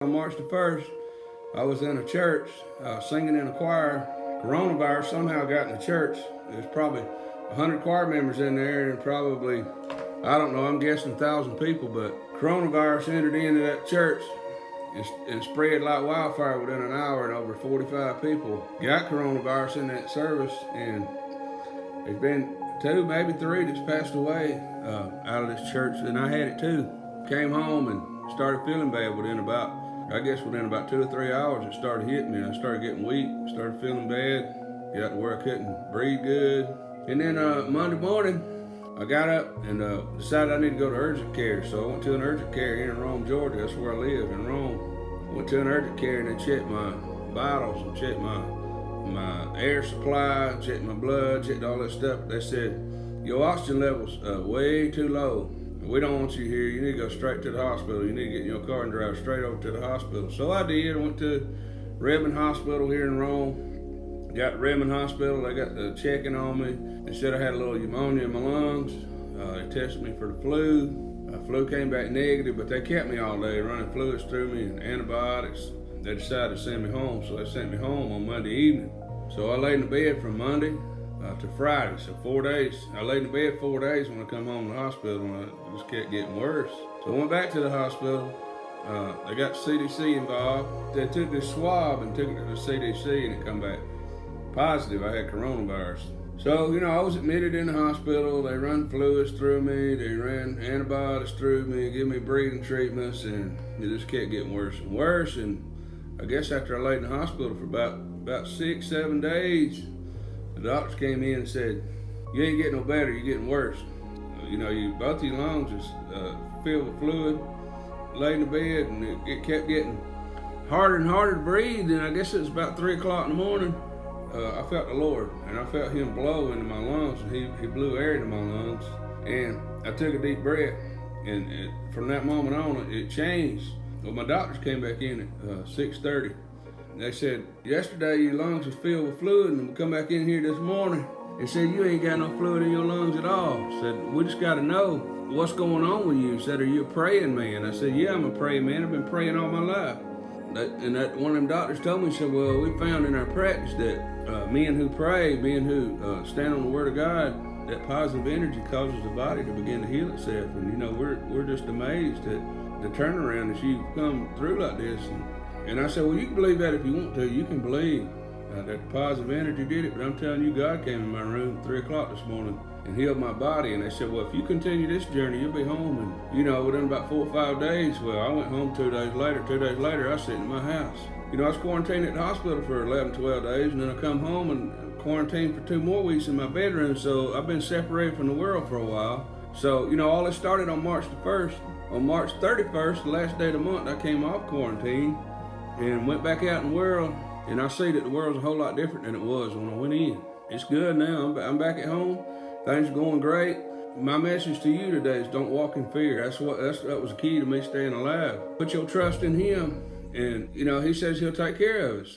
On March the 1st, I was in a church singing in a choir. Coronavirus somehow got in the church. There's probably 100 choir members in there and probably, I don't know, I'm guessing 1,000 people, but coronavirus entered into that church and spread like wildfire within an hour, and over 45 people got coronavirus in that service, and there's been 2, maybe 3 that's passed away out of this church, and I had it too. Came home and started feeling bad within about 2 or 3 hours. It started hitting me. I started getting weak, started feeling bad, got to where I couldn't breathe good. And then Monday morning, I got up and decided I need to go to urgent care. So I went to an urgent care here in Rome, Georgia. That's where I live, in Rome. Went to an urgent care and they checked my vitals and checked my air supply, checked my blood, checked all that stuff. They said, your oxygen level's way too low. We don't want you here. You need to go straight to the hospital. You need to get in your car and drive straight over to the hospital. So I did. I went to Redmond Hospital here in Rome. Got to Redmond Hospital. They got the checking on me. They said I had a little pneumonia in my lungs. They tested me for the flu. Flu came back negative, but they kept me all day, running fluids through me and antibiotics. They decided to send me home, so they sent me home on Monday evening. So I laid in the bed from Monday to Friday, so 4 days. I laid in the bed 4 days when I come home from the hospital, and it just kept getting worse. So I went back to the hospital. They got the CDC involved. They took this swab and took it to the CDC, and it come back positive. I had coronavirus. So, I was admitted in the hospital. They run fluids through me. They ran antibiotics through me, give me breathing treatments, and it just kept getting worse and worse. And I guess after I laid in the hospital for about 6, 7 days, the doctors came in and said, you ain't getting no better, you're getting worse. Both your lungs is filled with fluid. Laid in the bed, and it kept getting harder and harder to breathe. And I guess it was about 3 o'clock in the morning. I felt the Lord, and I felt Him blow into my lungs, and He blew air into my lungs. And I took a deep breath, and from that moment on, it changed. Well, my doctors came back in at 6:30. They said, yesterday your lungs was filled with fluid, and we come back in here this morning and said, you ain't got no fluid in your lungs at all. Said, we just got to know what's going on with you. Said, are you a praying man? I said, yeah, I'm a praying man. I've been praying all my life. That one of them doctors told me, said, well, we found in our practice that men who pray, men who stand on the Word of God, that positive energy causes the body to begin to heal itself. And, we're just amazed at the turnaround that you've come through like this. And I said, well, you can believe that if you want to. You can believe that the positive energy did it. But I'm telling you, God came in my room at 3 o'clock this morning and healed my body. And they said, well, if you continue this journey, you'll be home. And, within about 4 or 5 days, well, I went home 2 days later. 2 days later, I was sitting in my house. I was quarantined at the hospital for 11, 12 days. And then I come home and quarantined for 2 more weeks in my bedroom. So I've been separated from the world for a while. So, all this started on March the 1st. On March 31st, the last day of the month, I came off quarantine and went back out in the world, and I see that the world's a whole lot different than it was when I went in. It's good now. I'm back at home. Things are going great. My message to you today is don't walk in fear. That was the key to me staying alive. Put your trust in Him, and He says He'll take care of us.